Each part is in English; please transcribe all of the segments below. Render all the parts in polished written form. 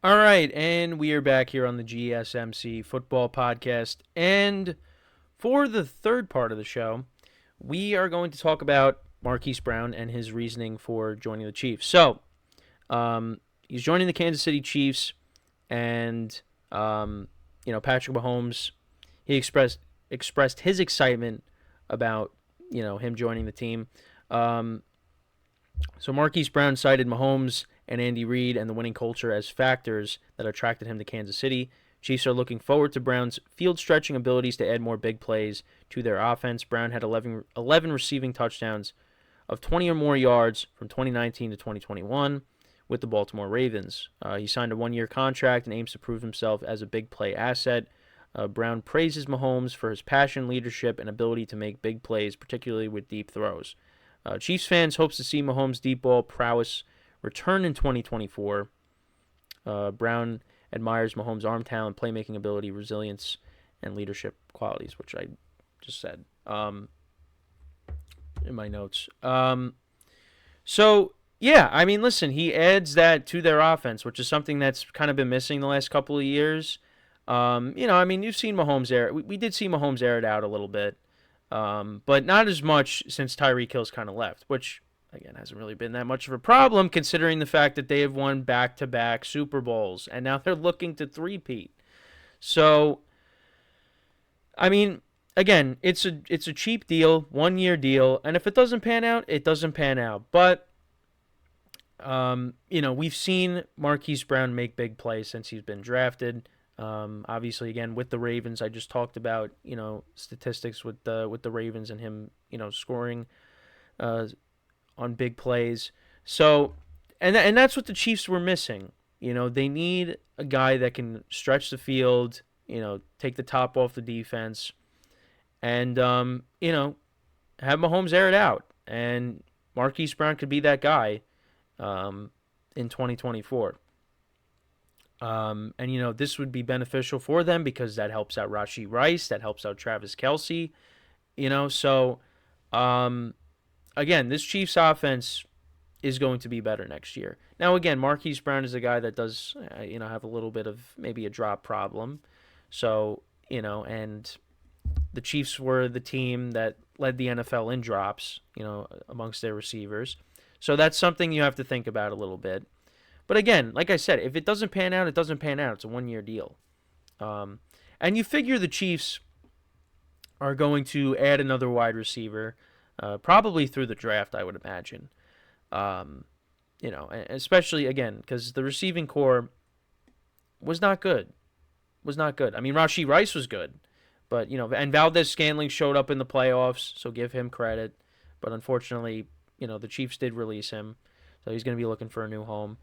All right, and we are back here on the GSMC Football Podcast. And for the third part of the show, we are going to talk about Marquise Brown and his reasoning for joining the Chiefs. So, he's joining the Kansas City Chiefs, and Patrick Mahomes, he expressed his excitement about him joining the team. So Marquise Brown cited Mahomes and Andy Reid and the winning culture as factors that attracted him to Kansas City. Chiefs are looking forward to Brown's field-stretching abilities to add more big plays to their offense. Brown had 11 receiving touchdowns of 20 or more yards from 2019 to 2021 with the Baltimore Ravens. He signed a one-year contract and aims to prove himself as a big play asset. Brown praises Mahomes for his passion, leadership, and ability to make big plays, particularly with deep throws. Chiefs fans hopes to see Mahomes' deep ball prowess return in 2024. Brown admires Mahomes' arm talent, playmaking ability, resilience, and leadership qualities, which I just said in my notes. Listen, he adds that to their offense, which is something that's kind of been missing the last couple of years. You've seen Mahomes air. We did see Mahomes air it out a little bit. But not as much since Tyreek Hill's kind of left, which, again, hasn't really been that much of a problem considering the fact that they have won back-to-back Super Bowls, and now they're looking to three-peat. So, again, it's a cheap deal, one-year deal, and if it doesn't pan out, it doesn't pan out. But, we've seen Marquise Brown make big plays since he's been drafted. Obviously, again, with the Ravens, I just talked about, statistics with the Ravens and him, scoring on big plays. So, and that's what the Chiefs were missing. They need a guy that can stretch the field, take the top off the defense, and, have Mahomes air it out. And Marquise Brown could be that guy in 2024. This would be beneficial for them because that helps out Rashee Rice, that helps out Travis Kelce, again, this Chiefs offense is going to be better next year. Now, again, Marquise Brown is a guy that does, have a little bit of maybe a drop problem. So, and the Chiefs were the team that led the NFL in drops, amongst their receivers. So that's something you have to think about a little bit. But again, like I said, if it doesn't pan out, it doesn't pan out. It's a one-year deal. And you figure the Chiefs are going to add another wide receiver, probably through the draft, I would imagine. Especially, again, because the receiving core was not good. Rashee Rice was good. But, and Valdez-Scantling showed up in the playoffs, so give him credit. But unfortunately, the Chiefs did release him. So he's going to be looking for a new home.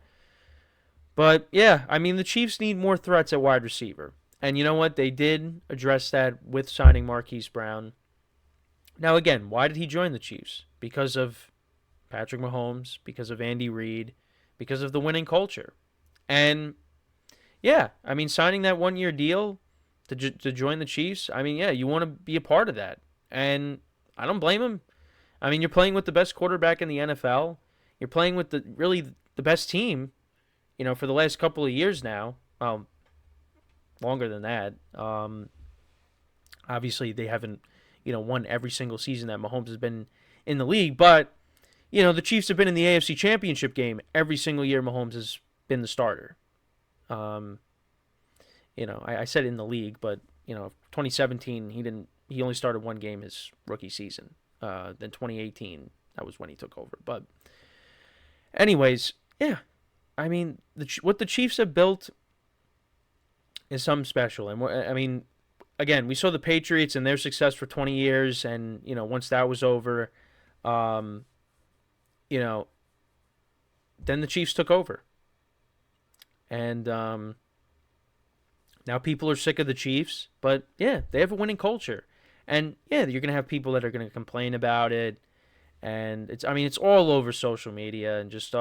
But, yeah, the Chiefs need more threats at wide receiver. And you know what? They did address that with signing Marquise Brown. Now, again, why did he join the Chiefs? Because of Patrick Mahomes, because of Andy Reid, because of the winning culture. And, yeah, signing that one-year deal to join the Chiefs, you want to be a part of that. And I don't blame him. You're playing with the best quarterback in the NFL. You're playing with the best team, for the last couple of years now. Well, longer than that. Obviously, they haven't, won every single season that Mahomes has been in the league. But, the Chiefs have been in the AFC Championship game every single year Mahomes has been the starter. I said in the league, but, 2017, he only started one game his rookie season. Then 2018, that was when he took over. But anyways, yeah. What the Chiefs have built is something special. And, again, we saw the Patriots and their success for 20 years. And, once that was over, then the Chiefs took over. And now people are sick of the Chiefs. But, yeah, they have a winning culture. And, yeah, you're going to have people that are going to complain about it. And, it's all over social media. And just,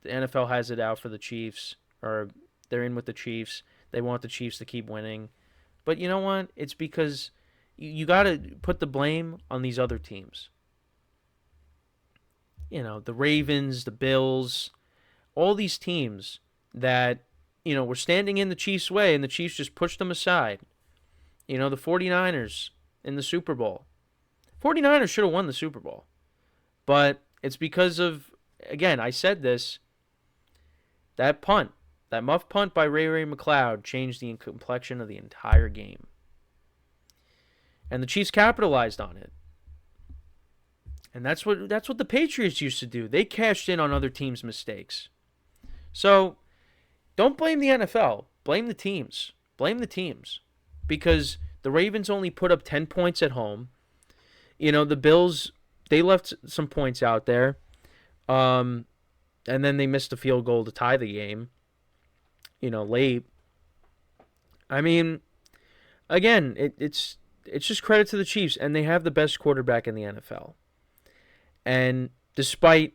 the NFL has it out for the Chiefs, or they're in with the Chiefs. They want the Chiefs to keep winning. But you know what? It's because you got to put the blame on these other teams. The Ravens, the Bills, all these teams that were standing in the Chiefs' way, and the Chiefs just pushed them aside. The 49ers in the Super Bowl. 49ers should have won the Super Bowl. But it's because of, again, I said this, that punt, that muff punt by Ray McCloud changed the complexion of the entire game. And the Chiefs capitalized on it. And that's what the Patriots used to do. They cashed in on other teams' mistakes. So, don't blame the NFL. Blame the teams. Blame the teams. Because the Ravens only put up 10 points at home. The Bills, they left some points out there. And then they missed a field goal to tie the game, late. I mean, again, it's just credit to the Chiefs, and they have the best quarterback in the NFL. And despite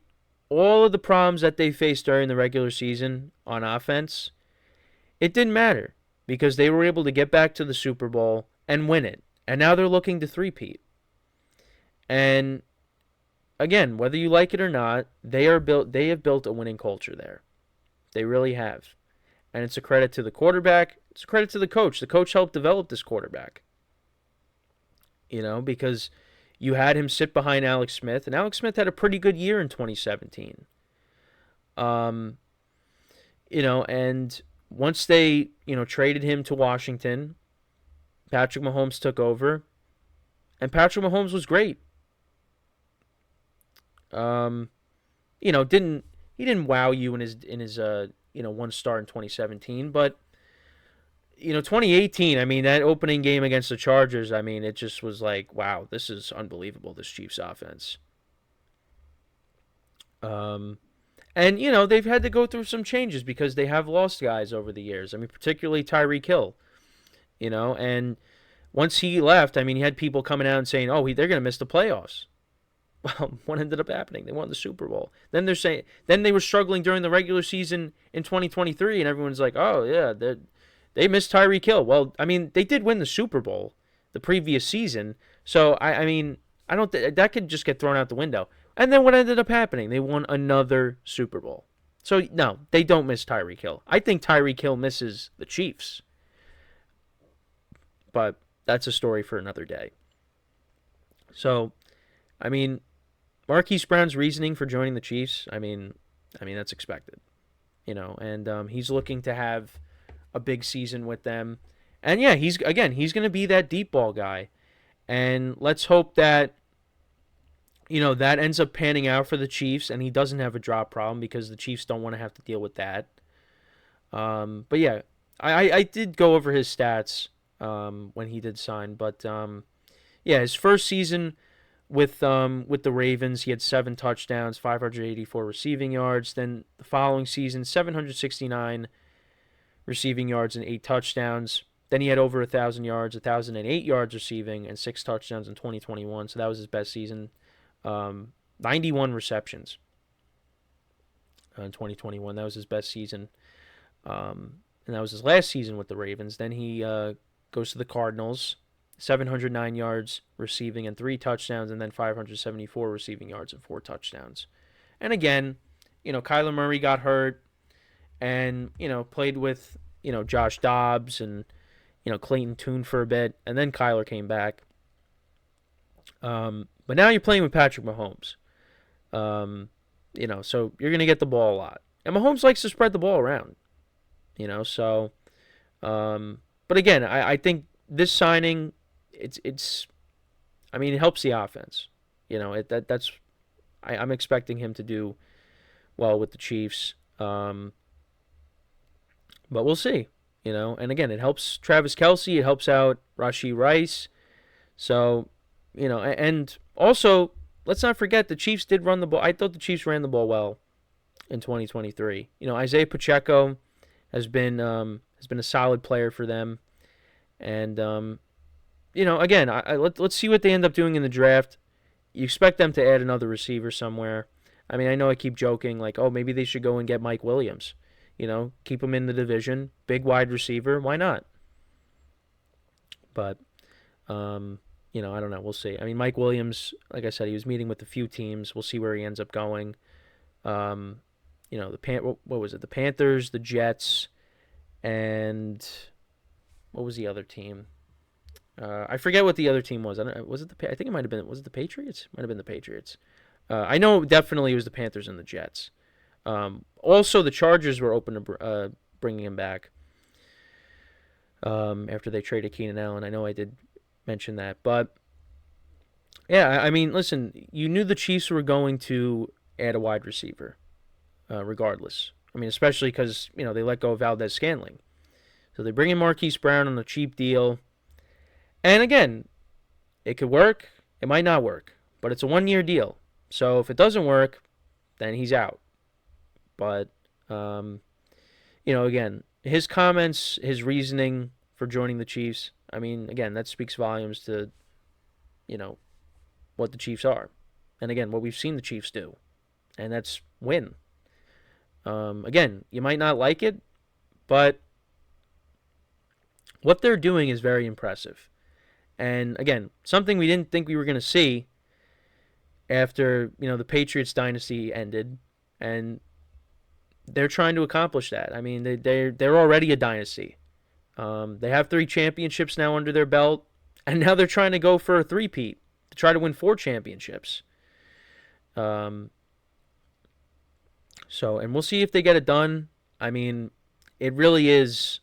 all of the problems that they faced during the regular season on offense, it didn't matter because they were able to get back to the Super Bowl and win it. And now they're looking to three-peat. And again, whether you like it or not, they have built a winning culture there. They really have. And it's a credit to the quarterback. It's a credit to the coach. The coach helped develop this quarterback. Because you had him sit behind Alex Smith, and Alex Smith had a pretty good year in 2017. And once they, traded him to Washington, Patrick Mahomes took over, and Patrick Mahomes was great. He didn't wow you in his one start in 2017, but 2018, I mean, that opening game against the Chargers, I mean, it just was like, wow, this is unbelievable, this Chiefs offense. And they've had to go through some changes because they have lost guys over the years. I mean, particularly Tyreek Hill, and once he left, I mean, he had people coming out and saying, oh, they're going to miss the playoffs. Well, what ended up happening? They won the Super Bowl. Then they were struggling during the regular season in 2023, and everyone's like, oh, yeah, they missed Tyreek Hill. Well, I mean, they did win the Super Bowl the previous season, so I mean, I don't that could just get thrown out the window. And then what ended up happening? They won another Super Bowl. So no, they don't miss Tyreek Hill. I think Tyreek Hill misses the Chiefs, but that's a story for another day. So, I mean, Marquise Brown's reasoning for joining the Chiefs, I mean that's expected, and he's looking to have a big season with them. And yeah, he's going to be that deep ball guy. And let's hope that that ends up panning out for the Chiefs and he doesn't have a drop problem because the Chiefs don't want to have to deal with that. But yeah, I did go over his stats when he did sign, but yeah, his first season with the Ravens, he had 7 touchdowns, 584 receiving yards. Then the following season, 769 receiving yards and 8 touchdowns. Then he had over 1,000 yards, 1,008 yards receiving, and 6 touchdowns in 2021. So that was his best season. 91 receptions in 2021. That was his best season. And that was his last season with the Ravens. Then he goes to the Cardinals, 709 yards receiving and 3 touchdowns, and then 574 receiving yards and 4 touchdowns. And again, Kyler Murray got hurt and, played with, Josh Dobbs and, Clayton Tune for a bit, and then Kyler came back. But now you're playing with Patrick Mahomes. So you're going to get the ball a lot. And Mahomes likes to spread the ball around, so. But again, I think this signing, it helps the offense. I'm expecting him to do well with the Chiefs. But we'll see, And again, it helps Travis Kelce. It helps out Rashee Rice. So, and also, let's not forget the Chiefs did run the ball. I thought the Chiefs ran the ball well in 2023. Isaiah Pacheco has been a solid player for them. And, again, let's see what they end up doing in the draft. You expect them to add another receiver somewhere. I mean, I know I keep joking, like, oh, maybe they should go and get Mike Williams. Keep him in the division. Big wide receiver. Why not? But, I don't know. We'll see. I mean, Mike Williams, like I said, he was meeting with a few teams. We'll see where he ends up going. What was it? The Panthers, the Jets, And what was the other team? I forget what the other team was. Was it I think it might have been. Was it the Patriots? Might have been the Patriots. I know definitely it was the Panthers and the Jets. Also, the Chargers were open to bringing him back after they traded Keenan Allen. I know I did mention that, but yeah, I mean, listen, you knew the Chiefs were going to add a wide receiver, regardless. I mean, especially because they let go of Valdez-Scantling, so they bring in Marquise Brown on a cheap deal. And again, it could work, it might not work, but it's a 1-year deal. So if it doesn't work, then he's out. But, again, his comments, his reasoning for joining the Chiefs, I mean, again, that speaks volumes to, what the Chiefs are. And again, what we've seen the Chiefs do. And that's win. Again, you might not like it, but what they're doing is very impressive. And again, something we didn't think we were going to see after, the Patriots dynasty ended, and they're trying to accomplish that. I mean, they're already a dynasty. They have 3 championships now under their belt, and now they're trying to go for a three-peat to try to win 4 championships. And we'll see if they get it done. I mean, it really is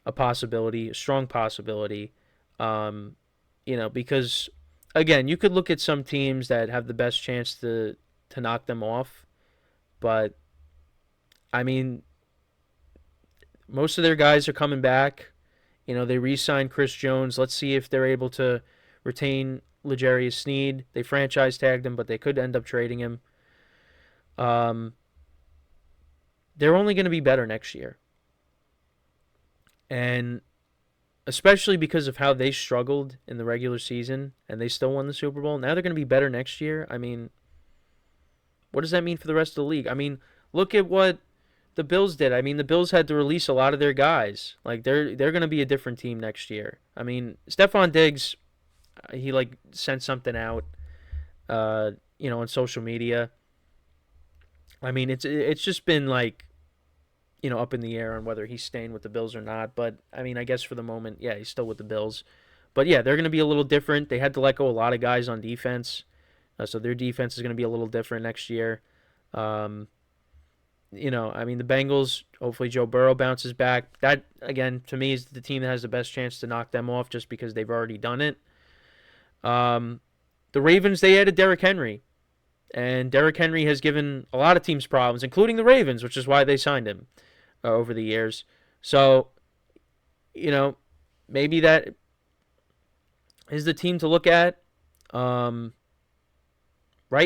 a possibility, a strong possibility. Because again, you could look at some teams that have the best chance to knock them off, but I mean, most of their guys are coming back. They re-signed Chris Jones. Let's see if they're able to retain L'Jarius Sneed. They franchise tagged him, but they could end up trading him. They're only going to be better next year. And especially because of how they struggled in the regular season and they still won the Super Bowl. Now they're going to be better next year. I mean, what does that mean for the rest of the league? I mean, look at what the Bills did. I mean, the Bills had to release a lot of their guys. Like, they're going to be a different team next year. I mean, Stephon Diggs, he, sent something out, on social media. I mean, it's just been, up in the air on whether he's staying with the Bills or not. But, I mean, I guess for the moment, yeah, he's still with the Bills. But, yeah, they're going to be a little different. They had to let go a lot of guys on defense. So their defense is going to be a little different next year. I mean, the Bengals, hopefully Joe Burrow bounces back. That, again, to me, is the team that has the best chance to knock them off just because they've already done it. The Ravens, they added Derrick Henry. And Derrick Henry has given a lot of teams problems, including the Ravens, which is why they signed him over the years. So, maybe that is the team to look at. Right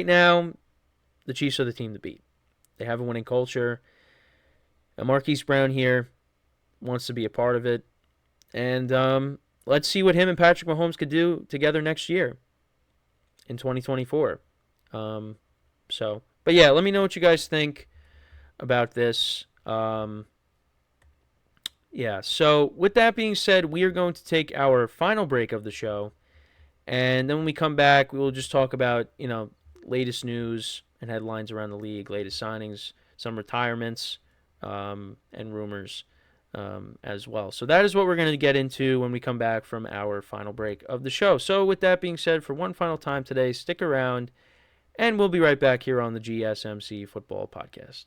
now, the Chiefs are the team to beat. They have a winning culture. And Marquise Brown here wants to be a part of it. And let's see what him and Patrick Mahomes could do together next year in 2024. But yeah, let me know what you guys think about this. Yeah, so with that being said, we are going to take our final break of the show. And then when we come back, we will just talk about, latest news and headlines around the league, latest signings, some retirements, and rumors as well. So that is what we're going to get into when we come back from our final break of the show. So with that being said, for one final time today, stick around, and we'll be right back here on the GSMC Football Podcast.